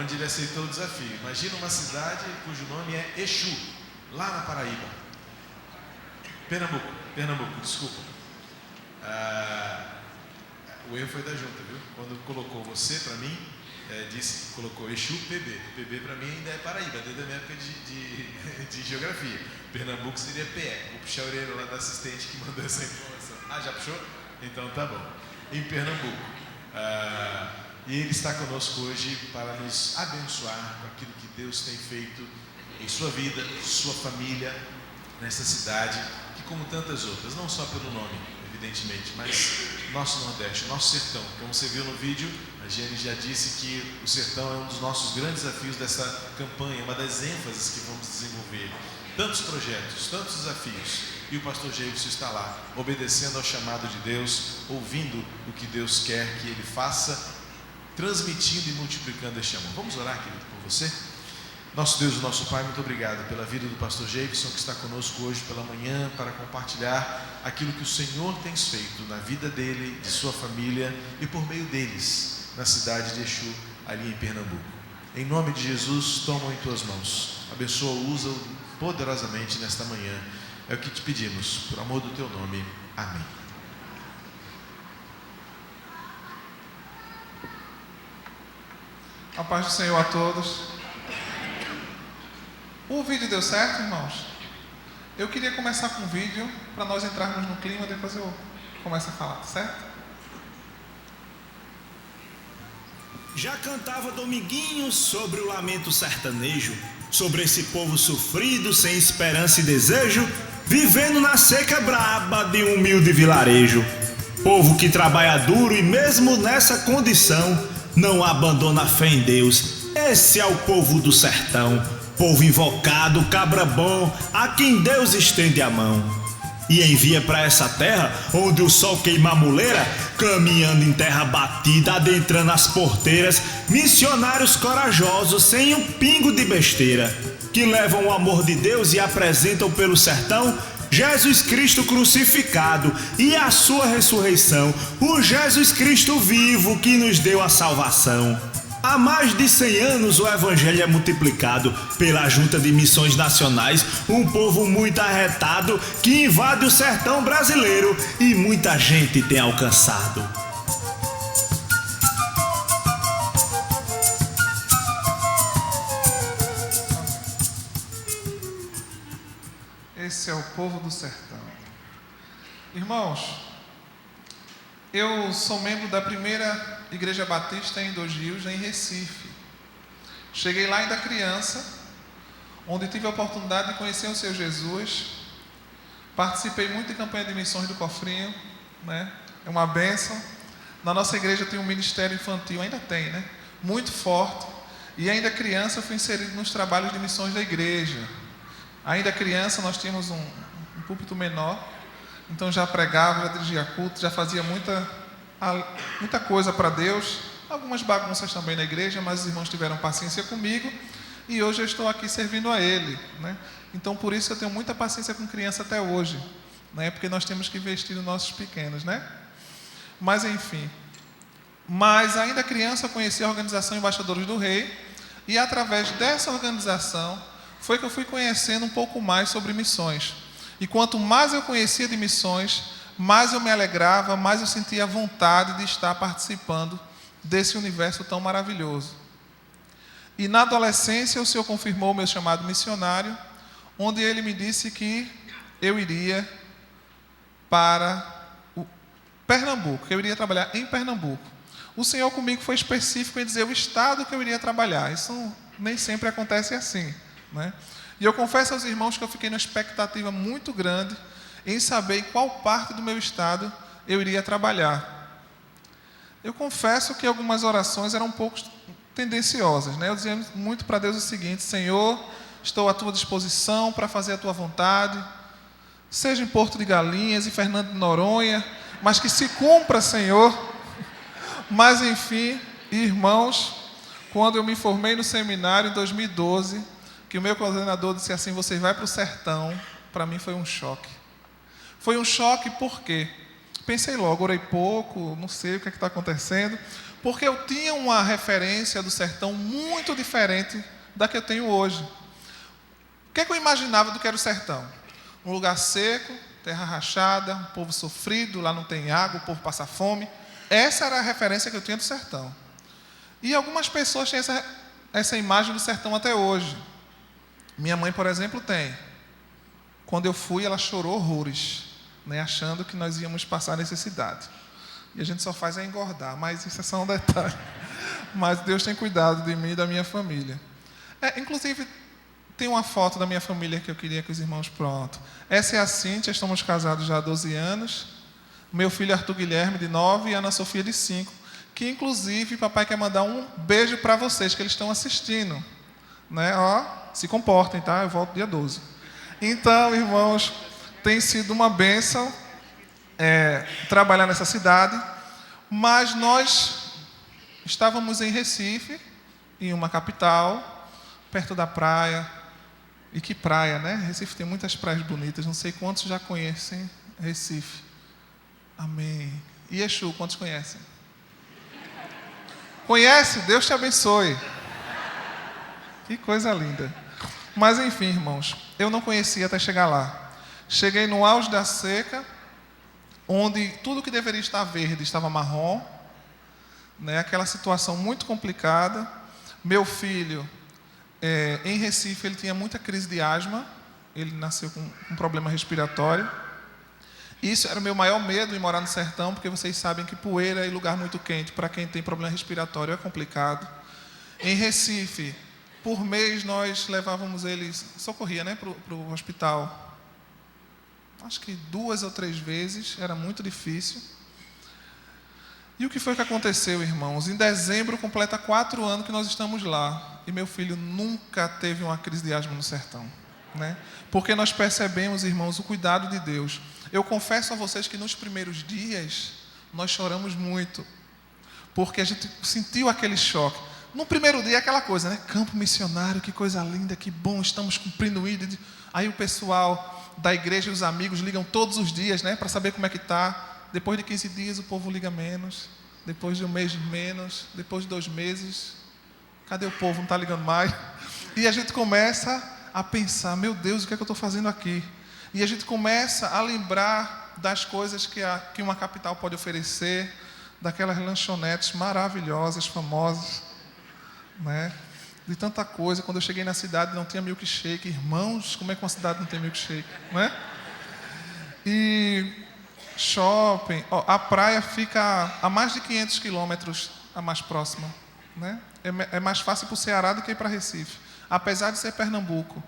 onde ele aceitou o desafio. Imagina uma cidade cujo nome é Exu, lá na Paraíba. Pernambuco, desculpa. O erro foi da junta, viu? Quando colocou você para mim, colocou Exu PB. PB para mim ainda é Paraíba, desde a minha época de geografia. Pernambuco seria PE. Vou puxar a orelha lá da assistente que mandou essa informação. Já puxou? Então tá bom. Em Pernambuco. E ele está conosco hoje para nos abençoar com aquilo que Deus tem feito em sua vida, sua família, nessa cidade, que como tantas outras, não só pelo nome, evidentemente, mas nosso Nordeste, nosso sertão. Como você viu no vídeo, a Giane já disse que o sertão é um dos nossos grandes desafios dessa campanha, uma das ênfases que vamos desenvolver. Tantos projetos, tantos desafios, e o pastor Geivson está lá, obedecendo ao chamado de Deus, ouvindo o que Deus quer que ele faça, transmitindo e multiplicando este amor. Vamos orar, querido, por você? Nosso Deus e nosso Pai, muito obrigado pela vida do pastor Geivson, que está conosco hoje pela manhã para compartilhar aquilo que o Senhor tem feito na vida dele, de sua família e por meio deles, na cidade de Exu, ali em Pernambuco. Em nome de Jesus, toma em tuas mãos, abençoa, usa-o poderosamente nesta manhã. É o que te pedimos, por amor do teu nome. Amém. A paz do Senhor a todos. O vídeo deu certo, irmãos? Eu queria começar com um vídeo para nós entrarmos no clima, depois eu começo a falar, certo? Já cantava Dominguinho sobre o lamento sertanejo, sobre esse povo sofrido, sem esperança e desejo, vivendo na seca braba de um humilde vilarejo. Povo que trabalha duro e mesmo nessa condição não abandona a fé em Deus. Esse é o povo do sertão, povo invocado, cabra bom, a quem Deus estende a mão e envia para essa terra onde o sol queima a muleira, caminhando em terra batida, adentrando as porteiras, missionários corajosos sem um pingo de besteira, que levam o amor de Deus e apresentam pelo sertão Jesus Cristo crucificado e a sua ressurreição, o Jesus Cristo vivo que nos deu a salvação. Há mais de 100 anos o evangelho é multiplicado pela Junta de Missões Nacionais, um povo muito arretado que invade o sertão brasileiro e muita gente tem alcançado. Esse é o povo do sertão. Irmãos, eu sou membro da primeira Igreja Batista em Dois Rios, em Recife. Cheguei lá ainda criança, onde tive a oportunidade de conhecer o Senhor Jesus. Participei muito de campanha de missões do Cofrinho, né? É uma bênção. Na nossa igreja tem um ministério infantil, ainda tem, né? Muito forte. E ainda criança fui inserido nos trabalhos de missões da igreja. Ainda criança nós tínhamos um púlpito menor, então já pregava, já dirigia culto, já fazia muita coisa para Deus, algumas bagunças também na igreja, mas os irmãos tiveram paciência comigo e hoje eu estou aqui servindo a Ele, né? Então por isso eu tenho muita paciência com criança até hoje, né? Porque nós temos que investir nos nossos pequenos, né? Mas enfim, ainda criança eu conheci a organização Embaixadores do Rei e através dessa organização foi que eu fui conhecendo um pouco mais sobre missões. E quanto mais eu conhecia de missões, mais eu me alegrava, mais eu sentia vontade de estar participando desse universo tão maravilhoso. E na adolescência o Senhor confirmou o meu chamado missionário, onde Ele me disse que eu iria para o Pernambuco, que eu iria trabalhar em Pernambuco. O Senhor comigo foi específico em dizer o estado que eu iria trabalhar. Isso nem sempre acontece assim, né? E eu confesso aos irmãos que eu fiquei numa expectativa muito grande em saber em qual parte do meu estado eu iria trabalhar. Eu confesso que algumas orações eram um pouco tendenciosas, né? Eu dizia muito para Deus o seguinte: Senhor, estou à tua disposição para fazer a tua vontade, seja em Porto de Galinhas, em Fernando de Noronha, mas que se cumpra, Senhor. Mas enfim, irmãos, quando eu me formei no seminário em 2012, que o meu coordenador disse assim: você vai para o sertão, para mim foi um choque. Foi um choque porque pensei logo, orei pouco, não sei o que está acontecendo. Porque eu tinha uma referência do sertão muito diferente da que eu tenho hoje. O que é que eu imaginava do que era o sertão? Um lugar seco, terra rachada, um povo sofrido, lá não tem água, o povo passa fome. Essa era a referência que eu tinha do sertão. E algumas pessoas têm essa imagem do sertão até hoje. Minha mãe, por exemplo, tem. Quando eu fui, ela chorou horrores, né, achando que nós íamos passar necessidade. E a gente só faz é engordar, mas isso é só um detalhe. Mas Deus tem cuidado de mim e da minha família. Inclusive, tem uma foto da minha família que eu queria que os irmãos pronto. Essa é a Cíntia, estamos casados já há 12 anos. Meu filho Arthur Guilherme, de 9, e Ana Sofia, de 5. Que, inclusive, papai quer mandar um beijo para vocês, que eles estão assistindo. Né? Ó, se comportem, tá? Eu volto dia 12. Então, irmãos, tem sido uma bênção trabalhar nessa cidade. Mas nós estávamos em Recife, em uma capital, perto da praia. E que praia, né? Recife tem muitas praias bonitas. Não sei quantos já conhecem Recife. Amém. E Exu, quantos conhecem? Conhece? Deus te abençoe. Que coisa linda. Mas enfim, irmãos, eu não conhecia até chegar lá. Cheguei no auge da seca, onde tudo que deveria estar verde estava marrom, né? Aquela situação muito complicada. Meu filho, em Recife, ele tinha muita crise de asma. Ele nasceu com um problema respiratório. Isso era o meu maior medo em morar no sertão, porque vocês sabem que poeira e lugar muito quente, para quem tem problema respiratório, é complicado. Em Recife, por mês, nós levávamos eles, socorria, né, para o hospital. Acho que 2 ou 3 vezes, era muito difícil. E o que foi que aconteceu, irmãos? Em dezembro, completa 4 anos que nós estamos lá. E meu filho nunca teve uma crise de asma no sertão, né? Porque nós percebemos, irmãos, o cuidado de Deus. Eu confesso a vocês que nos primeiros dias, nós choramos muito. Porque a gente sentiu aquele choque. No primeiro dia, aquela coisa, né? Campo missionário, que coisa linda, que bom, estamos cumprindo o ídolo. Aí o pessoal da igreja e os amigos ligam todos os dias, né? Para saber como é que está. Depois de 15 dias, o povo liga menos. Depois de 1 mês, menos. Depois de 2 meses, cadê o povo? Não está ligando mais. E a gente começa a pensar, meu Deus, o que é que eu estou fazendo aqui? E a gente começa a lembrar das coisas que uma capital pode oferecer, daquelas lanchonetes maravilhosas, famosas, né? De tanta coisa. Quando eu cheguei na cidade, não tinha milkshake. Irmãos, como é que uma cidade não tem milkshake, né? E shopping. A praia fica a mais de 500 quilômetros, a mais próxima, né? É mais fácil para o Ceará do que para Recife, apesar de ser Pernambuco.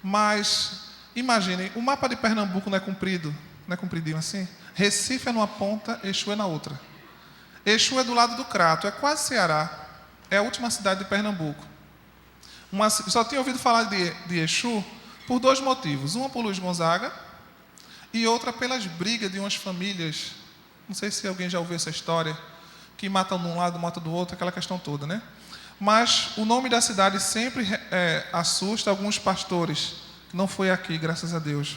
Mas imaginem, o mapa de Pernambuco não é comprido, não é compridinho assim? Recife é numa ponta, Exu é na outra. Exu é do lado do Crato, é quase Ceará. É a última cidade de Pernambuco. Só tinha ouvido falar de Exu por 2 motivos. Uma por Luiz Gonzaga e outra pelas brigas de umas famílias. Não sei se alguém já ouviu essa história, que matam de um lado, matam do outro, aquela questão toda, né? Mas o nome da cidade sempre assusta alguns pastores. Não foi aqui, graças a Deus.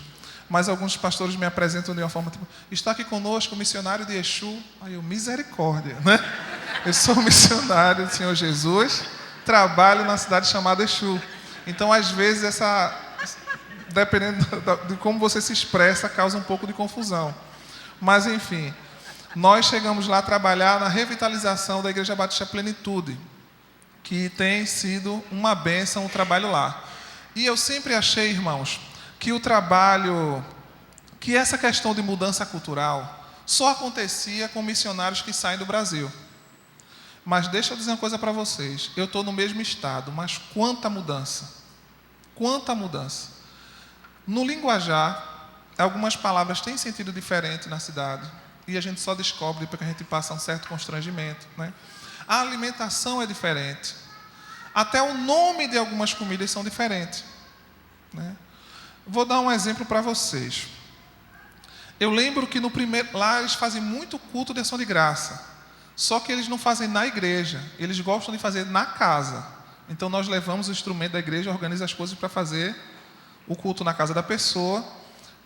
Mas alguns pastores me apresentam de uma forma tipo, está aqui conosco o missionário de Exu. Aí eu, misericórdia, né? Eu sou missionário do Senhor Jesus, trabalho na cidade chamada Exu. Então, às vezes, dependendo de como você se expressa, causa um pouco de confusão. Mas, enfim, nós chegamos lá a trabalhar na revitalização da Igreja Batista Plenitude, que tem sido uma bênção o trabalho lá. E eu sempre achei, irmãos, que essa questão de mudança cultural só acontecia com missionários que saem do Brasil. Mas deixa eu dizer uma coisa para vocês. Eu estou no mesmo estado, mas quanta mudança. Quanta mudança. No linguajar, algumas palavras têm sentido diferente na cidade. E a gente só descobre porque a gente passa um certo constrangimento, né? A alimentação é diferente. Até o nome de algumas comidas são diferentes, né? Vou dar um exemplo para vocês. Eu lembro que lá eles fazem muito culto de ação de graça. Só que eles não fazem na igreja. Eles gostam de fazer na casa. Então nós levamos o instrumento da igreja, organiza as coisas para fazer o culto na casa da pessoa.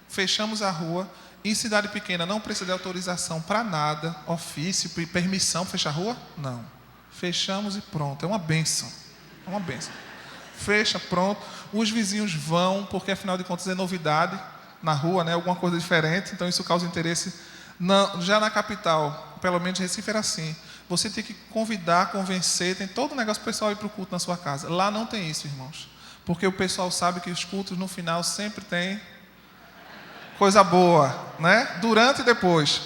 Fechamos a rua. Em cidade pequena não precisa de autorização para nada, ofício, permissão, fechar a rua? Não. Fechamos e pronto, é uma bênção. É uma bênção. Fecha, pronto. Os vizinhos vão, porque afinal de contas é novidade na rua, né? Alguma coisa diferente, então isso causa interesse. Já na capital, pelo menos Recife era assim. Você tem que convidar, convencer, tem todo o negócio para o pessoal ir para o culto na sua casa. Lá não tem isso, irmãos. Porque o pessoal sabe que os cultos no final sempre tem coisa boa, né? Durante e depois.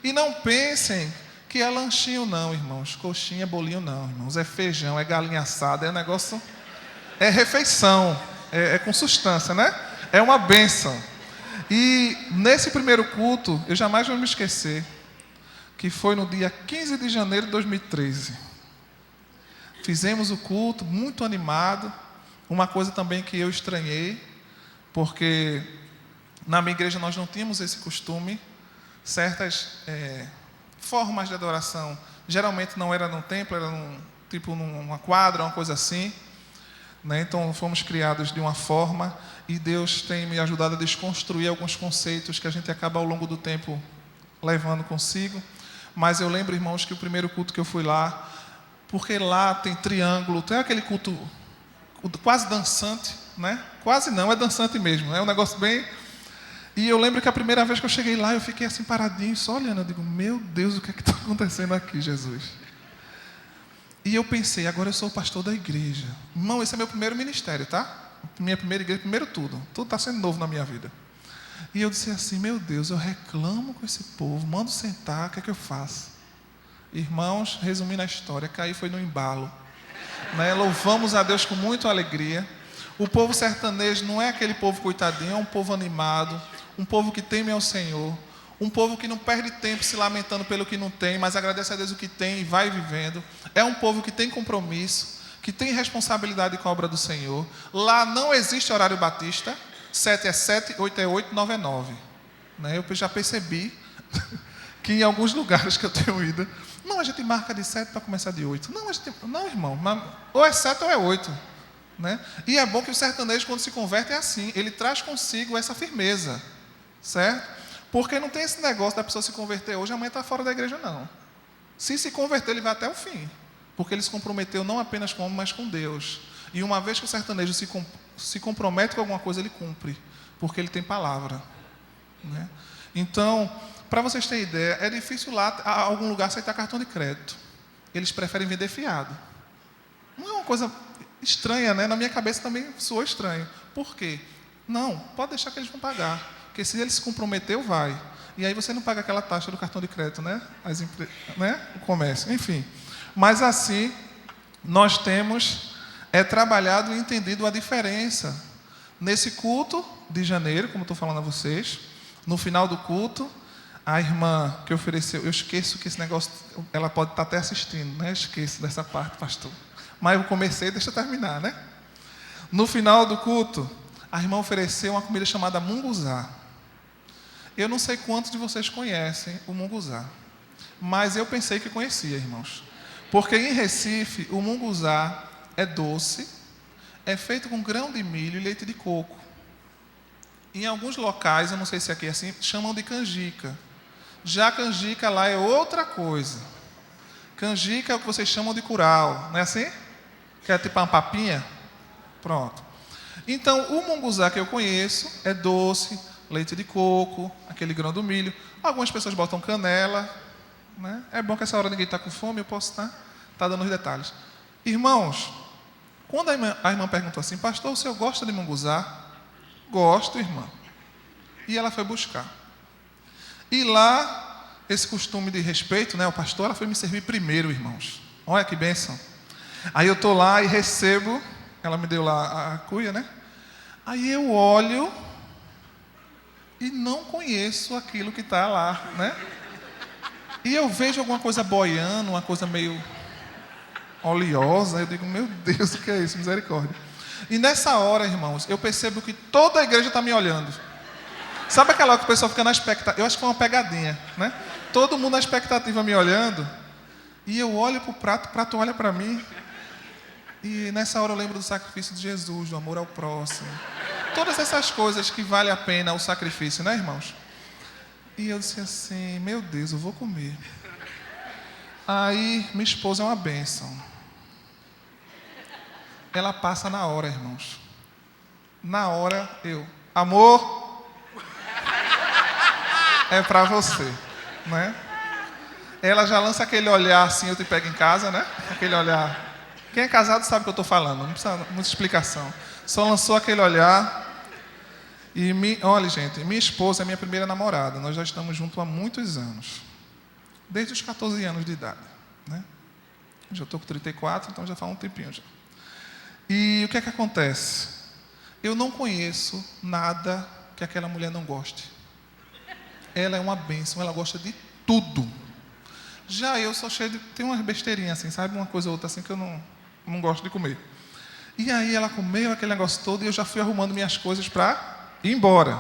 E não pensem que é lanchinho não, irmãos. Coxinha, bolinho não, irmãos. É feijão, é galinha assada, é negócio... É refeição, é com substância, né? É uma bênção. E nesse primeiro culto, eu jamais vou me esquecer, que foi no dia 15 de janeiro de 2013. Fizemos o culto muito animado. Uma coisa também que eu estranhei, porque na minha igreja nós não tínhamos esse costume. Certas formas de adoração, geralmente não era num templo, era numa quadra, uma coisa assim. Né? Então fomos criados de uma forma e Deus tem me ajudado a desconstruir alguns conceitos que a gente acaba ao longo do tempo levando consigo. Mas eu lembro, irmãos, que o primeiro culto que eu fui lá, porque lá tem triângulo, tem aquele culto quase dançante, né? Quase não, é dançante mesmo, é um negócio bem... E eu lembro que a primeira vez que eu cheguei lá, eu fiquei assim paradinho, só olhando, eu digo, meu Deus, o que é que está acontecendo aqui, Jesus? E eu pensei, agora eu sou o pastor da igreja. Irmão, esse é meu primeiro ministério, tá? Minha primeira igreja, primeiro tudo. Tudo está sendo novo na minha vida. E eu disse assim, meu Deus, eu reclamo com esse povo, mando sentar, o que é que eu faço? Irmãos, resumindo a história, caí foi no embalo. Né? Louvamos a Deus com muita alegria. O povo sertanejo não é aquele povo coitadinho, é um povo animado, um povo que teme ao Senhor, um povo que não perde tempo se lamentando pelo que não tem, mas agradece a Deus o que tem e vai vivendo. É um povo que tem compromisso, que tem responsabilidade com a obra do Senhor. Lá não existe horário batista, 7 é 7, 8 é 8, 9 é 9. Né? Eu já percebi que em alguns lugares que eu tenho ido, não, a gente marca de 7 para começar de 8. Não, irmão, ou é 7 ou é 8. Né? E é bom que o sertanejo, quando se converte, é assim. Ele traz consigo essa firmeza. Certo? Porque não tem esse negócio da pessoa se converter hoje, amanhã está fora da igreja, não. Se converter, ele vai até o fim. Porque ele se comprometeu não apenas com o homem, mas com Deus. E uma vez que o sertanejo se compromete com alguma coisa, ele cumpre. Porque ele tem palavra. Né? Então, para vocês terem ideia, é difícil lá, a algum lugar, aceitar cartão de crédito. Eles preferem vender fiado. Não é uma coisa estranha, né? Na minha cabeça também soou estranho. Por quê? Não, pode deixar que eles vão pagar. Porque se ele se comprometeu, vai. E aí você não paga aquela taxa do cartão de crédito, né? Né? O comércio, enfim. Mas assim, nós temos trabalhado e entendido a diferença. Nesse culto de janeiro, como estou falando a vocês, no final do culto, a irmã que ofereceu, eu esqueço que esse negócio, ela pode estar até assistindo, né? Eu esqueço dessa parte, pastor. Mas eu comecei, deixa eu terminar, né? No final do culto, a irmã ofereceu uma comida chamada munguzá. Eu não sei quantos de vocês conhecem o munguzá, mas eu pensei que conhecia, irmãos. Porque em Recife, o munguzá é doce, é feito com grão de milho e leite de coco. Em alguns locais, eu não sei se aqui é assim, chamam de canjica. Já a canjica lá é outra coisa. Canjica é o que vocês chamam de curau, não é assim? Que é tipo uma papinha? Pronto. Então, o munguzá que eu conheço é doce, leite de coco, aquele grão do milho. Algumas pessoas botam canela. Né? É bom que essa hora ninguém está com fome, eu posso estar dando os detalhes. Irmãos, quando a irmã perguntou assim, pastor, o senhor gosta de munguzá? Gosto, irmã. E ela foi buscar. E lá, esse costume de respeito, né, o pastor, ela foi me servir primeiro, irmãos. Olha que bênção. Aí eu estou lá e recebo, ela me deu lá a cuia, né? Aí eu olho e não conheço aquilo que está lá, né? E eu vejo alguma coisa boiando, uma coisa meio oleosa. Eu digo, meu Deus, o que é isso? Misericórdia. E nessa hora, irmãos, eu percebo que toda a igreja está me olhando. Sabe aquela hora que o pessoal fica na expectativa? Eu acho que foi uma pegadinha, né? Todo mundo na expectativa me olhando. E eu olho para o prato olha para mim. E nessa hora eu lembro do sacrifício de Jesus, do amor ao próximo. Todas essas coisas que vale a pena o sacrifício, né, irmãos? E eu disse assim, meu Deus, eu vou comer. Aí, minha esposa é uma bênção. Ela passa na hora, irmãos. Na hora, amor, é para você, né? Ela já lança aquele olhar assim, eu te pego em casa, né? Aquele olhar. Quem é casado sabe o que eu estou falando, não precisa muita explicação. Só lançou aquele olhar. E, olha, gente, minha esposa é minha primeira namorada. Nós já estamos juntos há muitos anos. Desde os 14 anos de idade, né? Já estou com 34, então já faz um tempinho já. E o que é que acontece? Eu não conheço nada que aquela mulher não goste. Ela é uma bênção, ela gosta de tudo. Já eu sou cheio de... Tem umas besteirinhas assim, sabe? Uma coisa ou outra assim que eu não gosto de comer. E aí ela comeu aquele negócio todo e eu já fui arrumando minhas coisas para ir embora.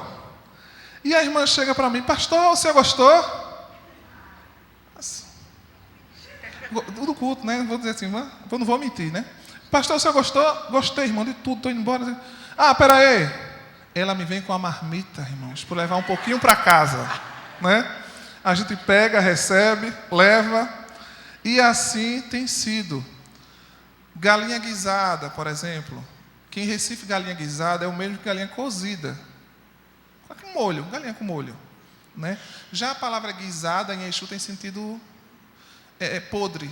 E a irmã chega para mim, pastor, o senhor gostou? Do culto, né? Vou dizer assim, eu não vou mentir, né? Pastor, o senhor gostou? Gostei, irmão, de tudo, estou indo embora. Ah, peraí. Ela me vem com a marmita, irmãos, para levar um pouquinho para casa, né? A gente pega, recebe, leva, e assim tem sido. Galinha guisada, por exemplo. Que em Recife, galinha guisada é o mesmo que galinha cozida. Com molho, galinha com molho, né? Já a palavra guisada em Exu tem sentido podre.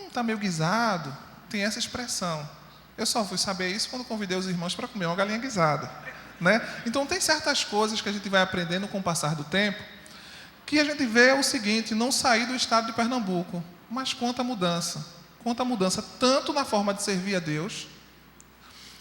Está meio guisado. Tem essa expressão. Eu só fui saber isso quando convidei os irmãos para comer uma galinha guisada, né? Então tem certas coisas que a gente vai aprendendo com o passar do tempo, que a gente vê o seguinte, não sair do estado de Pernambuco, mas quanta mudança tanto na forma de servir a Deus,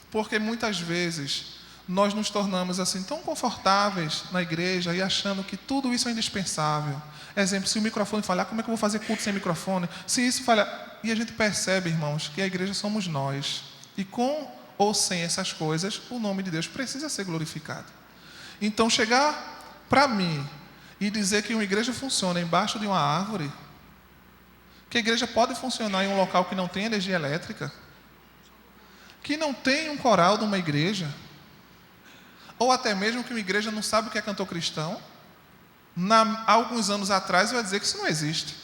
porque muitas vezes nós nos tornamos assim tão confortáveis na igreja e achando que tudo isso é indispensável. Exemplo, se o microfone falhar, como é que eu vou fazer culto sem microfone? Se isso falhar... E a gente percebe, irmãos, que a igreja somos nós. E com ou sem essas coisas, o nome de Deus precisa ser glorificado. Então, chegar para mim e dizer que uma igreja funciona embaixo de uma árvore, que a igreja pode funcionar em um local que não tem energia elétrica, que não tem um coral de uma igreja, ou até mesmo que uma igreja não sabe o que é cantor cristão, há alguns anos atrás eu ia dizer que isso não existe.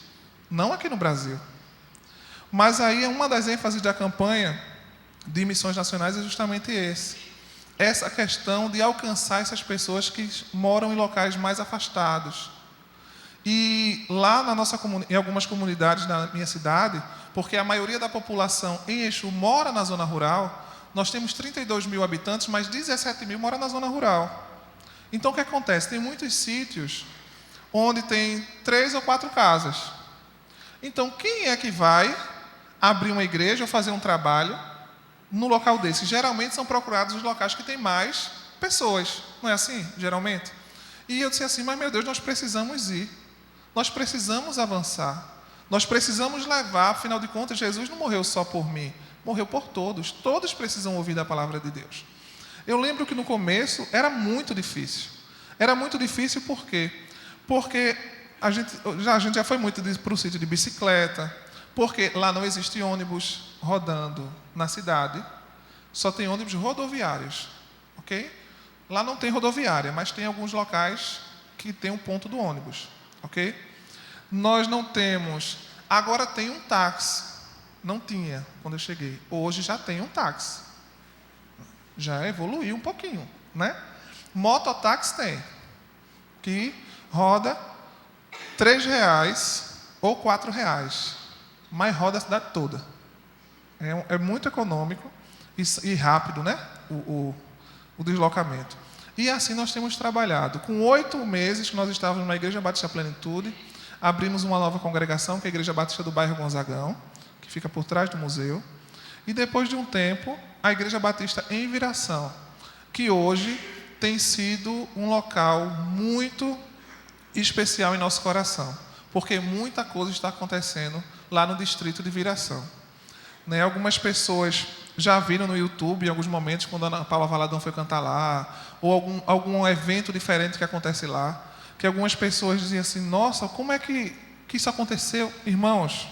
Não aqui no Brasil. Mas aí uma das ênfases da campanha de missões nacionais é justamente essa questão de alcançar essas pessoas que moram em locais mais afastados. E lá em algumas comunidades da minha cidade, porque a maioria da população em Exu mora na zona rural, nós temos 32 mil habitantes, mas 17 mil moram na zona rural. Então o que acontece? Tem muitos sítios onde tem 3 ou 4 casas. Então quem é que vai abrir uma igreja ou fazer um trabalho no local desse? Geralmente são procurados os locais que tem mais pessoas, não é assim, geralmente? E eu disse assim, mas meu Deus, nós precisamos ir, nós precisamos avançar, nós precisamos levar, afinal de contas, Jesus não morreu só por mim, morreu por todos, todos precisam ouvir da palavra de Deus. Eu lembro que no começo era muito difícil por quê? Porque a gente já foi muito para o sítio de bicicleta, porque lá não existe ônibus rodando na cidade, só tem ônibus rodoviários, ok? Lá não tem rodoviária, mas tem alguns locais que tem um ponto do ônibus, ok? Nós não temos, agora tem um táxi, não tinha quando eu cheguei, hoje já tem um táxi, já evoluiu um pouquinho, né? Mototáxi tem, que roda R$3 ou R$4, mas roda a cidade toda. É muito econômico e rápido, né? O deslocamento. E assim nós temos trabalhado. Com 8 meses que nós estávamos na Igreja Batista Plenitude, abrimos uma nova congregação, que é a Igreja Batista do Bairro Gonzagão, que fica por trás do museu. E depois de um tempo, a Igreja Batista em Viração, que hoje tem sido um local muito especial em nosso coração, porque muita coisa está acontecendo lá no distrito de Viração. Né? Algumas pessoas já viram no YouTube, em alguns momentos, quando a Ana Paula Valadão foi cantar lá, ou algum evento diferente que acontece lá, que algumas pessoas diziam assim, nossa, como é que isso aconteceu? Irmãos,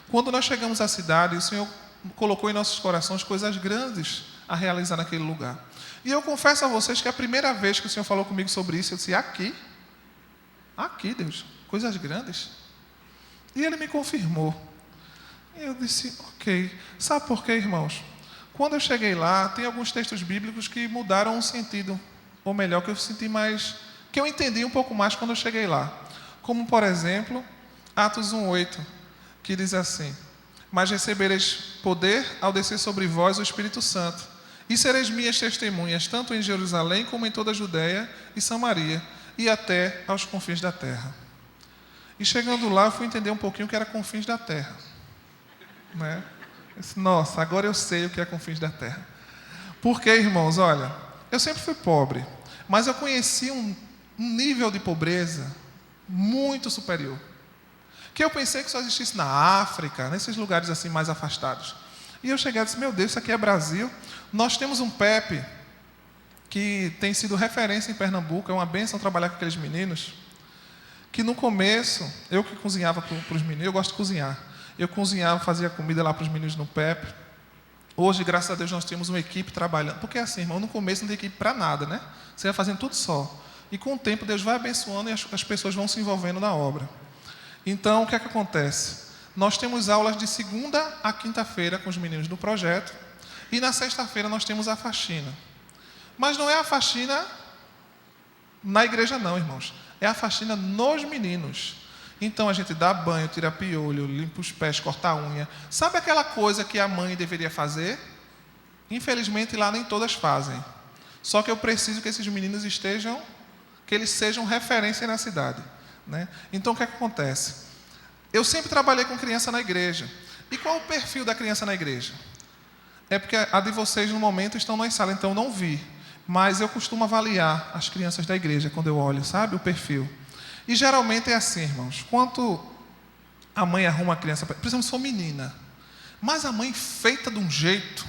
quando nós chegamos à cidade, o Senhor colocou em nossos corações coisas grandes a realizar naquele lugar. E eu confesso a vocês que a primeira vez que o Senhor falou comigo sobre isso, eu disse, Aqui, Deus, coisas grandes. E ele me confirmou. E eu disse, ok. Sabe por quê, irmãos? Quando eu cheguei lá, tem alguns textos bíblicos que mudaram o sentido. Ou melhor, que eu senti mais... que eu entendi um pouco mais quando eu cheguei lá. Como, por exemplo, Atos 1:8, que diz assim: mas recebereis poder ao descer sobre vós o Espírito Santo, e sereis minhas testemunhas, tanto em Jerusalém como em toda a Judeia e Samaria, e até aos confins da terra. E chegando lá, eu fui entender um pouquinho o que era confins da terra. Né? Eu disse, nossa, agora eu sei o que é confins da terra. Porque, irmãos, olha, eu sempre fui pobre, mas eu conheci um nível de pobreza muito superior, que eu pensei que só existisse na África, nesses lugares assim mais afastados. E eu cheguei e disse, meu Deus, isso aqui é Brasil. Nós temos um PEP que tem sido referência em Pernambuco, é uma bênção trabalhar com aqueles meninos, que no começo, eu que cozinhava para os meninos, eu gosto de cozinhar, eu cozinhava, fazia comida lá para os meninos no PEP. Hoje, graças a Deus, nós temos uma equipe trabalhando, porque assim, irmão, no começo não tem equipe para nada, né? Você vai fazendo tudo só. E com o tempo, Deus vai abençoando e as pessoas vão se envolvendo na obra. Então, o que é que acontece? Nós temos aulas de segunda a quinta-feira com os meninos do projeto, e na sexta-feira nós temos a faxina. Mas não é a faxina na igreja não, irmãos. É a faxina nos meninos. Então a gente dá banho, tira piolho, limpa os pés, corta a unha. Sabe aquela coisa que a mãe deveria fazer? Infelizmente lá nem todas fazem. Só que eu preciso que esses meninos que eles sejam referência na cidade. Né? Então o que é que acontece? Eu sempre trabalhei com criança na igreja. E qual o perfil da criança na igreja? É porque a de vocês no momento estão na sala, então eu não vi. Mas eu costumo avaliar as crianças da igreja quando eu olho, sabe? O perfil. E geralmente é assim, irmãos. Quando a mãe arruma a criança, principalmente se for menina, mas a mãe feita de um jeito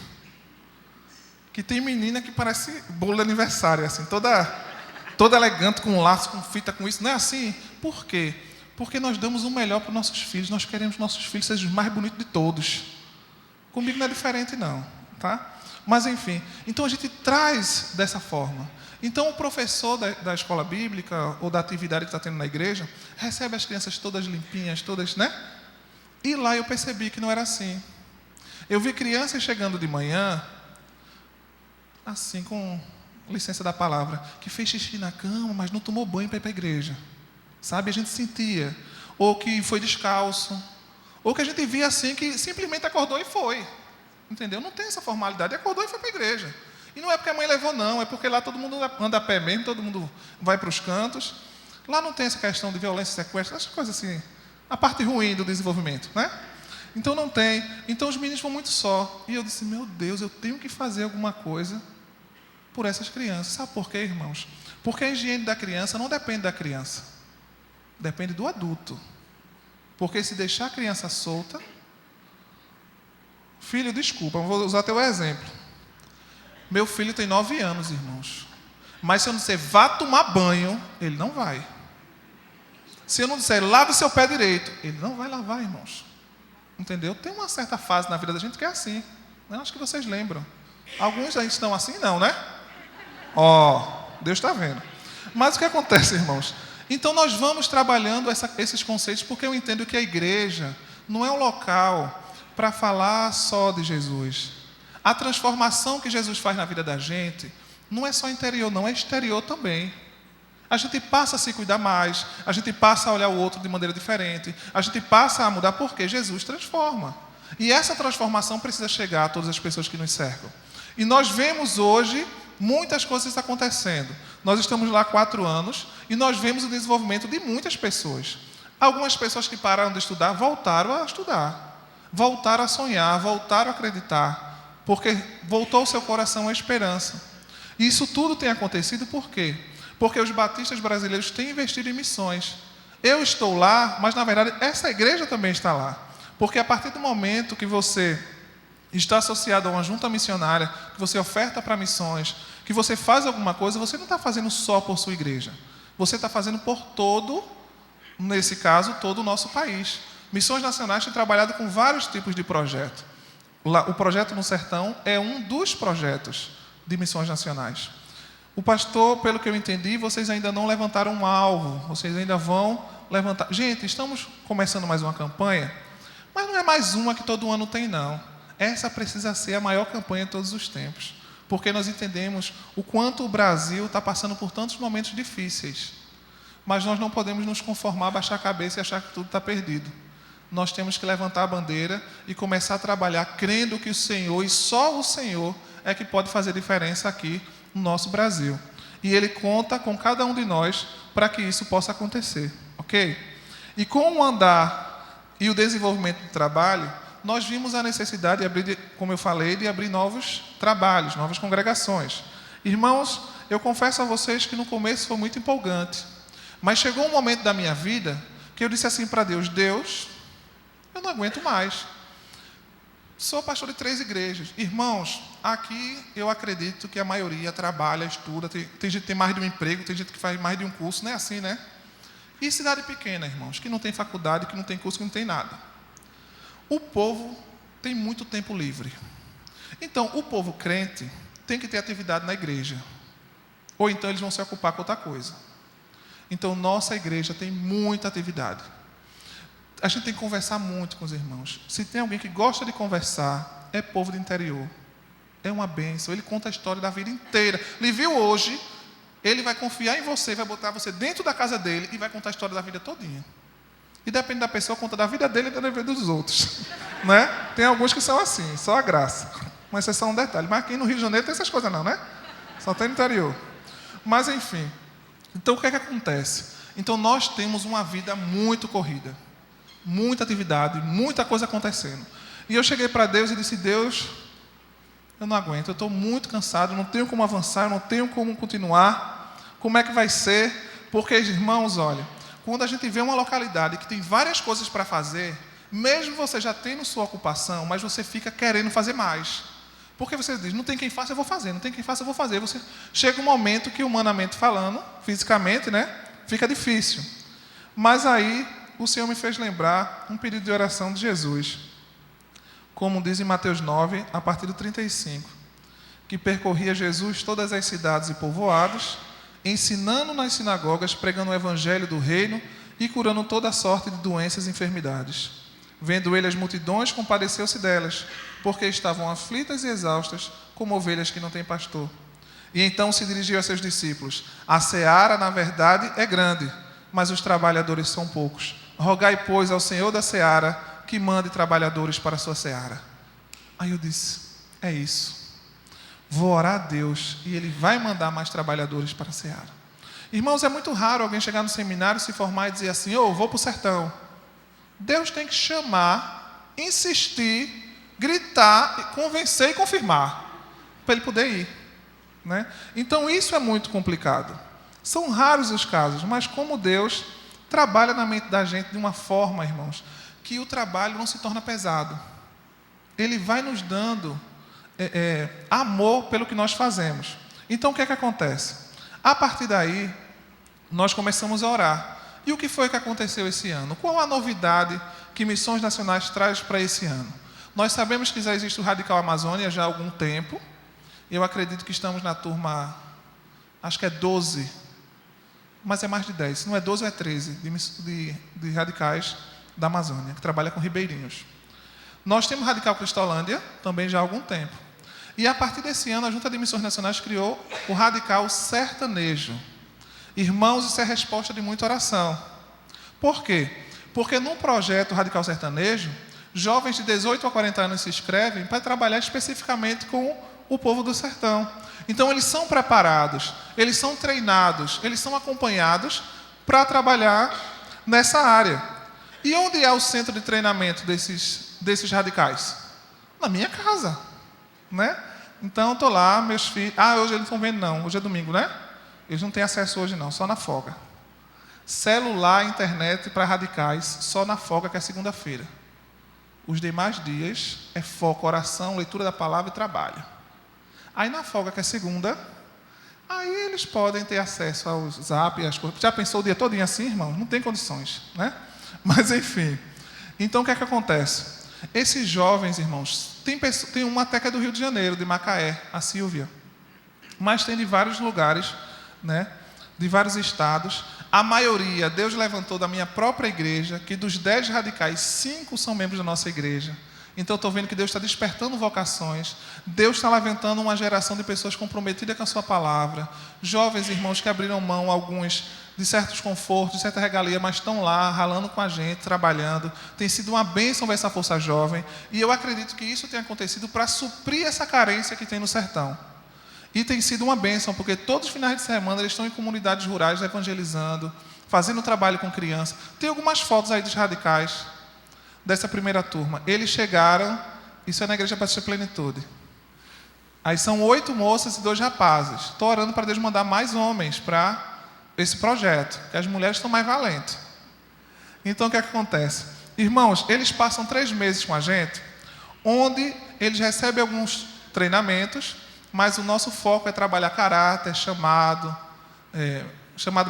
que tem menina que parece bolo de aniversário, assim, toda elegante, com laço, com fita, com isso. Não é assim? Por quê? Porque nós damos o melhor para os nossos filhos. Nós queremos que nossos filhos sejam os mais bonitos de todos. Comigo não é diferente, não. Tá? Mas, enfim. Então, a gente traz dessa forma. Então, o professor da escola bíblica ou da atividade que está tendo na igreja recebe as crianças todas limpinhas, todas, né? E lá eu percebi que não era assim. Eu vi crianças chegando de manhã, assim, com licença da palavra, que fez xixi na cama, mas não tomou banho para ir para a igreja. Sabe? A gente sentia. Ou que foi descalço. Ou que a gente via assim, que simplesmente acordou e foi. Entendeu? Não tem essa formalidade. Acordou e foi para a igreja. E não é porque a mãe levou, não. É porque lá todo mundo anda a pé mesmo, todo mundo vai para os cantos. Lá não tem essa questão de violência, sequestro, essas coisas assim. A parte ruim do desenvolvimento, né? Então não tem. Então os meninos vão muito só. E eu disse, meu Deus, eu tenho que fazer alguma coisa por essas crianças. Sabe por quê, irmãos? Porque a higiene da criança não depende da criança. Depende do adulto. Porque se deixar a criança solta... Filho, desculpa, eu vou usar teu exemplo. Meu filho tem 9 anos, irmãos. Mas se eu não disser, vá tomar banho, ele não vai. Se eu não disser, lave seu pé direito, ele não vai lavar, irmãos. Entendeu? Tem uma certa fase na vida da gente que é assim. Eu acho que vocês lembram. Alguns ainda estão assim, não, né? Deus está vendo. Mas o que acontece, irmãos? Então nós vamos trabalhando esses conceitos, porque eu entendo que a igreja não é um local para falar só de Jesus. A transformação que Jesus faz na vida da gente não é só interior, não, é exterior também. A gente passa a se cuidar mais, a gente passa a olhar o outro de maneira diferente, a gente passa a mudar porque Jesus transforma. E essa transformação precisa chegar a todas as pessoas que nos cercam. E nós vemos hoje muitas coisas acontecendo. Nós estamos lá há 4 anos e nós vemos o desenvolvimento de muitas pessoas. Algumas pessoas que pararam de estudar voltaram a estudar. Voltaram a sonhar, voltaram a acreditar, porque voltou ao seu coração a esperança. E isso tudo tem acontecido por quê? Porque os batistas brasileiros têm investido em missões. Eu estou lá, mas na verdade essa igreja também está lá. Porque a partir do momento que você está associado a uma junta missionária, que você oferta para missões, que você faz alguma coisa, você não está fazendo só por sua igreja. Você está fazendo por todo, nesse caso, todo o nosso país. Missões Nacionais tem trabalhado com vários tipos de projeto. O projeto no Sertão é um dos projetos de Missões Nacionais. O pastor, pelo que eu entendi, vocês ainda não levantaram um alvo, vocês ainda vão levantar. Gente, estamos começando mais uma campanha, mas não é mais uma que todo ano tem, não. Essa precisa ser a maior campanha de todos os tempos, porque nós entendemos o quanto o Brasil está passando por tantos momentos difíceis. Mas nós não podemos nos conformar, baixar a cabeça e achar que tudo está perdido. Nós temos que levantar a bandeira e começar a trabalhar crendo que o Senhor, e só o Senhor, é que pode fazer diferença aqui no nosso Brasil. E Ele conta com cada um de nós para que isso possa acontecer, ok? E com o andar e o desenvolvimento do trabalho, nós vimos a necessidade de abrir, como eu falei, de abrir novos trabalhos, novas congregações. Irmãos, eu confesso a vocês que no começo foi muito empolgante, mas chegou um momento da minha vida que eu disse assim para Deus: Deus, eu não aguento mais. Sou pastor de 3 igrejas. Irmãos, aqui eu acredito que a maioria trabalha, estuda, tem gente que tem mais de um emprego, tem gente que faz mais de um curso, não é assim, né? E cidade pequena, irmãos, que não tem faculdade, que não tem curso, que não tem nada. O povo tem muito tempo livre. Então, o povo crente tem que ter atividade na igreja. Ou então eles vão se ocupar com outra coisa. Então, nossa igreja tem muita atividade. A gente tem que conversar muito com os irmãos. Se tem alguém que gosta de conversar, é povo do interior. É uma bênção. Ele conta a história da vida inteira. Ele viu hoje, ele vai confiar em você, vai botar você dentro da casa dele e vai contar a história da vida todinha. E depende da pessoa, conta da vida dele e da vida dos outros. Né? Tem alguns que são assim, só a graça. Mas isso é só um detalhe. Mas aqui no Rio de Janeiro tem essas coisas não, né? Só tem no interior. Mas enfim. Então o que é que acontece? Então nós temos uma vida muito corrida. Muita atividade, muita coisa acontecendo. E eu cheguei para Deus e disse: Deus, eu não aguento, eu estou muito cansado, não tenho como avançar, não tenho como continuar. Como é que vai ser? Porque, irmãos, olha, quando a gente vê uma localidade que tem várias coisas para fazer, mesmo você já tendo sua ocupação, mas você fica querendo fazer mais. Porque você diz: não tem quem faça, eu vou fazer, não tem quem faça, eu vou fazer. Você chega um momento que, humanamente falando, fisicamente, né, fica difícil. Mas aí o Senhor me fez lembrar um pedido de oração de Jesus, como diz em Mateus 9, a partir do 35, que percorria Jesus todas as cidades e povoados, ensinando nas sinagogas, pregando o evangelho do reino e curando toda sorte de doenças e enfermidades. Vendo ele as multidões, compadeceu-se delas, porque estavam aflitas e exaustas, como ovelhas que não têm pastor. E então se dirigiu a seus discípulos: a seara, na verdade, é grande, mas os trabalhadores são poucos. Rogai, pois, ao Senhor da seara que mande trabalhadores para a sua seara. Aí eu disse: é isso. Vou orar a Deus e Ele vai mandar mais trabalhadores para a seara. Irmãos, é muito raro alguém chegar no seminário, se formar e dizer assim: vou para o sertão. Deus tem que chamar, insistir, gritar, convencer e confirmar, para ele poder ir. Né? Então isso é muito complicado. São raros os casos, mas como Deus trabalha na mente da gente de uma forma, irmãos, que o trabalho não se torna pesado. Ele vai nos dando amor pelo que nós fazemos. Então o que é que acontece? A partir daí, nós começamos a orar. E o que foi que aconteceu esse ano? Qual a novidade que Missões Nacionais traz para esse ano? Nós sabemos que já existe o Radical Amazônia já há algum tempo. Eu acredito que estamos na turma, acho que é 12, mas é mais de 10. Se não é 12 ou é 13 de radicais da Amazônia, que trabalha com ribeirinhos. Nós temos o Radical Cristolândia, também já há algum tempo. E a partir desse ano, a Junta de Missões Nacionais criou o Radical Sertanejo. Irmãos, isso é resposta de muita oração. Por quê? Porque num projeto Radical Sertanejo, jovens de 18 a 40 anos se inscrevem para trabalhar especificamente com o povo do sertão. Então eles são preparados, eles são treinados, eles são acompanhados para trabalhar nessa área. E onde é o centro de treinamento desses radicais? Na minha casa, né? Então estou lá, meus filhos... hoje eles não estão vendo não, hoje é domingo, né? Eles não têm acesso hoje não, só na folga. Celular, internet para radicais, só na folga, que é segunda-feira. Os demais dias é foco, oração, leitura da palavra e trabalho. Aí na folga, que é segunda, aí eles podem ter acesso ao Zap e as coisas. Já pensou o dia todinho assim, irmão? Não tem condições, né? Mas enfim. Então o que é que acontece? Esses jovens, irmãos, tem uma até que é do Rio de Janeiro, de Macaé, a Silvia. mas tem de vários lugares, né? De vários estados. A maioria, Deus levantou da minha própria igreja, que dos 10 radicais, 5 são membros da nossa igreja. Então eu estou vendo que Deus está despertando vocações. Deus está levantando uma geração de pessoas comprometidas com a sua palavra. Jovens irmãos que abriram mão, alguns, de certos confortos, de certa regalia, mas estão lá, ralando com a gente, trabalhando. Tem sido uma bênção ver essa força jovem. E eu acredito que isso tenha acontecido para suprir essa carência que tem no sertão. E tem sido uma bênção, porque todos os finais de semana eles estão em comunidades rurais evangelizando, fazendo trabalho com crianças. Tem algumas fotos aí dos radicais, dessa primeira turma. Eles chegaram, isso é na Igreja Batista Plenitude. Aí são 8 moças e 2 rapazes. Estou orando para Deus mandar mais homens para esse projeto, que as mulheres estão mais valentes. Então o que acontece? Irmãos, eles passam 3 meses com a gente, onde eles recebem alguns treinamentos, mas o nosso foco é trabalhar caráter, chamado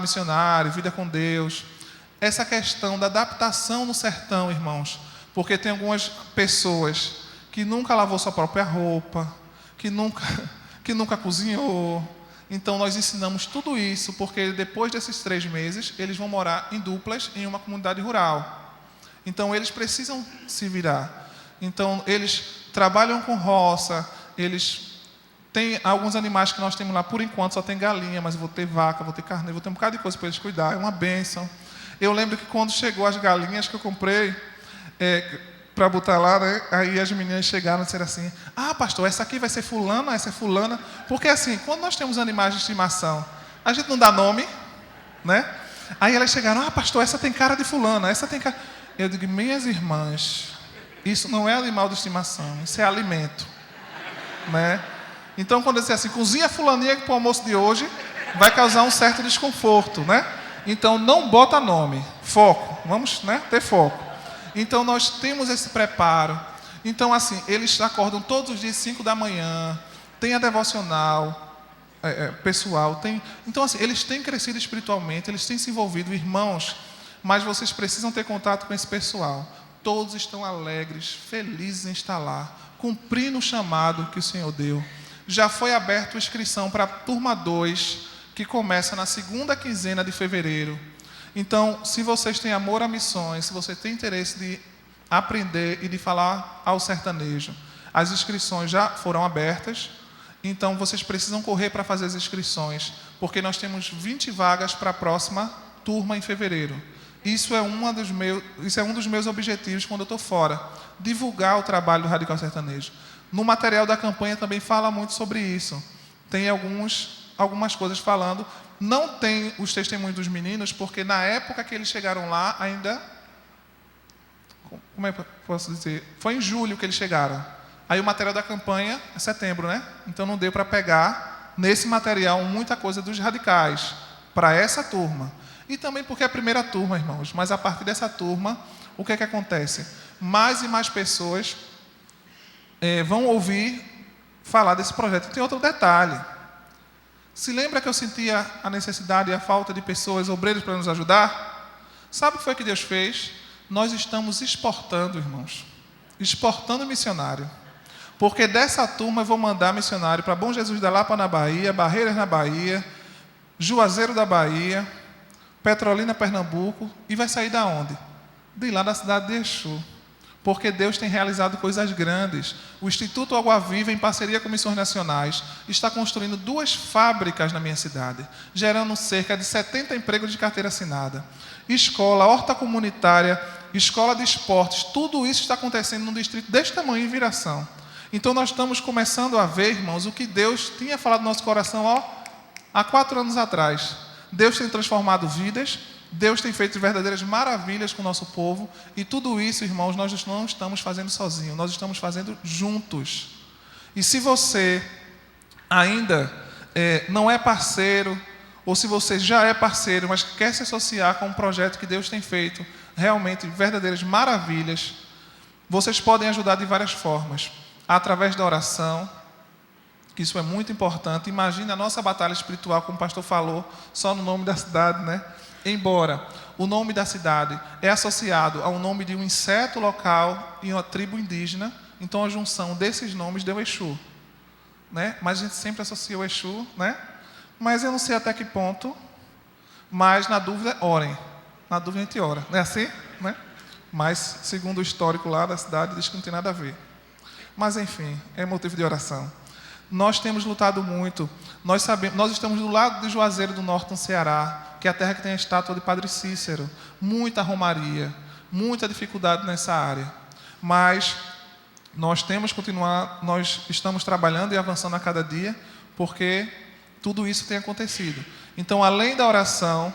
missionário, vida com Deus. Essa questão da adaptação no sertão, irmãos, porque tem algumas pessoas que nunca lavou sua própria roupa, que nunca cozinhou. Então nós ensinamos tudo isso, porque depois desses 3 meses, eles vão morar em duplas em uma comunidade rural. Então eles precisam se virar. Então eles trabalham com roça, eles têm alguns animais que nós temos lá, por enquanto só tem galinha, mas eu vou ter vaca, vou ter carneiro, vou ter um bocado de coisa para eles cuidar, é uma bênção. Eu lembro que quando chegou as galinhas que eu comprei para botar lá, né, aí as meninas chegaram e disseram assim: ah, pastor, essa aqui vai ser fulana, essa é fulana. Porque assim, quando nós temos animais de estimação, a gente não dá nome, né? Aí elas chegaram: ah, pastor, essa tem cara de fulana, essa tem cara... Eu digo: minhas irmãs, isso não é animal de estimação, isso é alimento, né? Então quando eu disser assim, cozinha fulaninha para o almoço de hoje, vai causar um certo desconforto, né? Então não bota nome, foco, vamos, né, ter foco. Então nós temos esse preparo. Então assim, eles acordam todos os dias 5 da manhã, tem a devocional pessoal, então assim, eles têm crescido espiritualmente, eles têm se envolvido, irmãos, mas vocês precisam ter contato com esse pessoal. Todos estão alegres, felizes em estar lá, cumprindo o chamado que o Senhor deu. Já foi aberta a inscrição para a turma 2, que começa na 2ª quinzena de fevereiro. Então, se vocês têm amor a missões, se você tem interesse de aprender e de falar ao sertanejo, as inscrições já foram abertas. Então, vocês precisam correr para fazer as inscrições, porque nós temos 20 vagas para a próxima turma em fevereiro. Isso é um dos meus objetivos quando eu estou fora, divulgar o trabalho do Radical Sertanejo. No material da campanha também fala muito sobre isso. Tem algumas coisas falando. Não tem os testemunhos dos meninos, porque na época que eles chegaram lá, ainda... Como é que eu posso dizer? Foi em julho que eles chegaram. Aí o material da campanha é setembro, né? Então não deu para pegar nesse material muita coisa dos radicais para essa turma. E também porque é a primeira turma, irmãos. Mas a partir dessa turma, o que é que acontece? Mais e mais pessoas vão ouvir falar desse projeto. E tem outro detalhe. Se lembra que eu sentia a necessidade e a falta de pessoas, obreiros, para nos ajudar? Sabe o que foi que Deus fez? Nós estamos exportando, irmãos. Exportando missionário. Porque dessa turma eu vou mandar missionário para Bom Jesus da Lapa, na Bahia, Barreiras, na Bahia, Juazeiro da Bahia, Petrolina, Pernambuco. E vai sair da onde? De lá da cidade de Exu. Porque Deus tem realizado coisas grandes. O Instituto Água Viva, em parceria com Missões Nacionais, está construindo 2 fábricas na minha cidade, gerando cerca de 70 empregos de carteira assinada. Escola, horta comunitária, escola de esportes, tudo isso está acontecendo num distrito deste tamanho, em Viração. Então nós estamos começando a ver, irmãos, o que Deus tinha falado no nosso coração há 4 anos atrás. Deus tem transformado vidas, Deus tem feito verdadeiras maravilhas com o nosso povo, e tudo isso, irmãos, nós não estamos fazendo sozinhos, nós estamos fazendo juntos. E se você ainda não é parceiro, ou se você já é parceiro, mas quer se associar com um projeto que Deus tem feito, realmente verdadeiras maravilhas, vocês podem ajudar de várias formas. Através da oração, que isso é muito importante. Imagina a nossa batalha espiritual, como o pastor falou, só no nome da cidade, né? Embora o nome da cidade é associado ao nome de um inseto local e uma tribo indígena, então a junção desses nomes deu Exu. né? Mas a gente sempre associa o Exu, né? Mas eu não sei até que ponto, mas na dúvida, orem. Na dúvida a gente ora, não é assim? Né? Mas, segundo o histórico lá da cidade, diz que não tem nada a ver. Mas, enfim, é motivo de oração. Nós temos lutado muito. Nós estamos do lado de Juazeiro do Norte, no Ceará, que é a terra que tem a estátua de Padre Cícero. Muita romaria, muita dificuldade nessa área. Mas nós temos que continuar, nós estamos trabalhando e avançando a cada dia, porque tudo isso tem acontecido. Então, além da oração,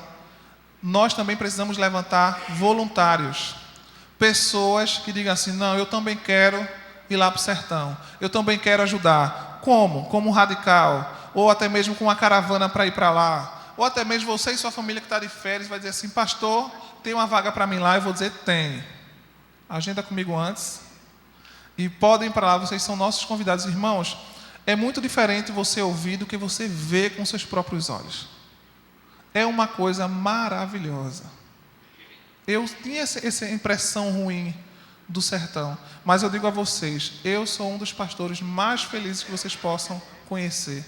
nós também precisamos levantar voluntários. Pessoas que digam assim, não, eu também quero ir lá para o sertão. Eu também quero ajudar. Como? Como um radical. Ou até mesmo com uma caravana para ir para lá. Ou até mesmo você e sua família que está de férias vai dizer assim, pastor, tem uma vaga para mim lá? Eu vou dizer, tem. Agenda comigo antes. E podem ir para lá, vocês são nossos convidados. Irmãos, é muito diferente você ouvir do que você vê com seus próprios olhos. É uma coisa maravilhosa. Eu tinha essa impressão ruim do sertão, mas eu digo a vocês, eu sou um dos pastores mais felizes que vocês possam conhecer,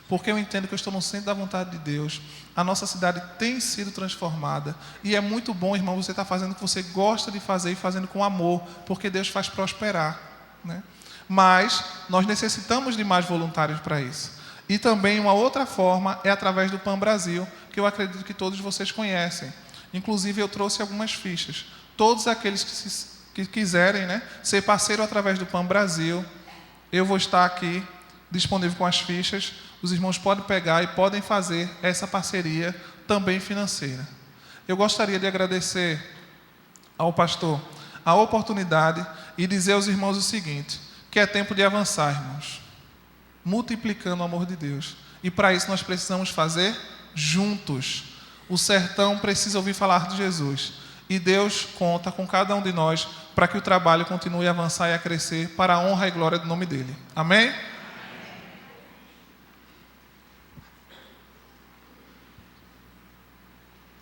porque eu entendo que eu estou no centro da vontade de Deus. A nossa cidade tem sido transformada, e é muito bom, irmão, você estar fazendo o que você gosta de fazer e fazendo com amor, porque Deus faz prosperar, né? Mas nós necessitamos de mais voluntários para isso. E também uma outra forma é através do PAN Brasil, que eu acredito que todos vocês conhecem. Inclusive eu trouxe algumas fichas. Todos aqueles que quiserem, né, ser parceiro através do PAN Brasil, eu vou estar aqui disponível com as fichas. Os irmãos podem pegar e podem fazer essa parceria também financeira. Eu gostaria de agradecer ao pastor a oportunidade e dizer aos irmãos o seguinte, que é tempo de avançar, irmãos, multiplicando o amor de Deus. E para isso nós precisamos fazer juntos. O sertão precisa ouvir falar de Jesus. E Deus conta com cada um de nós para que o trabalho continue a avançar e a crescer para a honra e glória do nome dele. Amém?